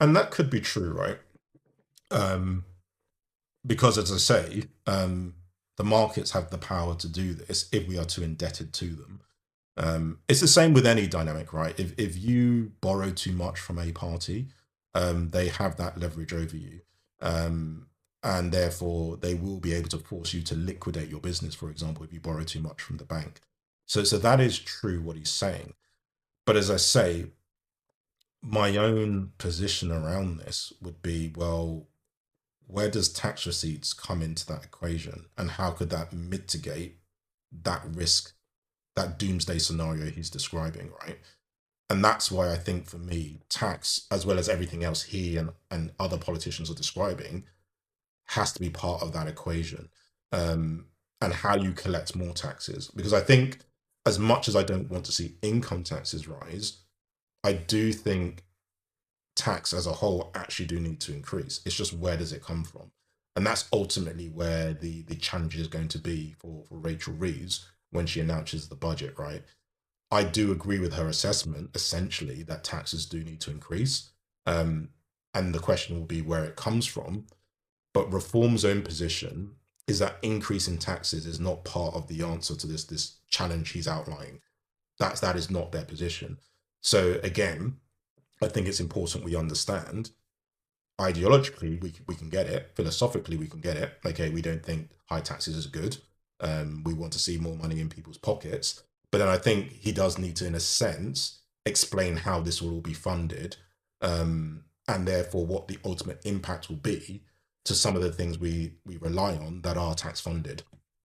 And that could be true, right? Because as I say, the markets have the power to do this if we are too indebted to them. It's the same with any dynamic, right? If you borrow too much from a party, they have that leverage over you. Um, and therefore they will be able to force you to liquidate your business, for example, if you borrow too much from the bank. So that is true what he's saying. But as I say, my own position around this would be, well, where does tax receipts come into that equation, and how could that mitigate that risk, that doomsday scenario he's describing, right? And that's why I think for me, tax, as well as everything else he and other politicians are describing, has to be part of that equation. Um, and how you collect more taxes. Because I think, as much as I don't want to see income taxes rise, I do think tax as a whole actually do need to increase. It's just, where does it come from? And that's ultimately where the challenge is going to be for Rachel Reeves when she announces the budget, right? I do agree with her assessment, essentially, that taxes do need to increase. Um, and the question will be where it comes from. But Reform's own position is that increase in taxes is not part of the answer to this challenge he's outlining. That is not their position. So again, I think it's important we understand, ideologically we can get it, philosophically we can get it. Okay, we don't think high taxes is good. We want to see more money in people's pockets. But then I think he does need to, in a sense, explain how this will all be funded, and therefore what the ultimate impact will be to some of the things we rely on that are tax funded.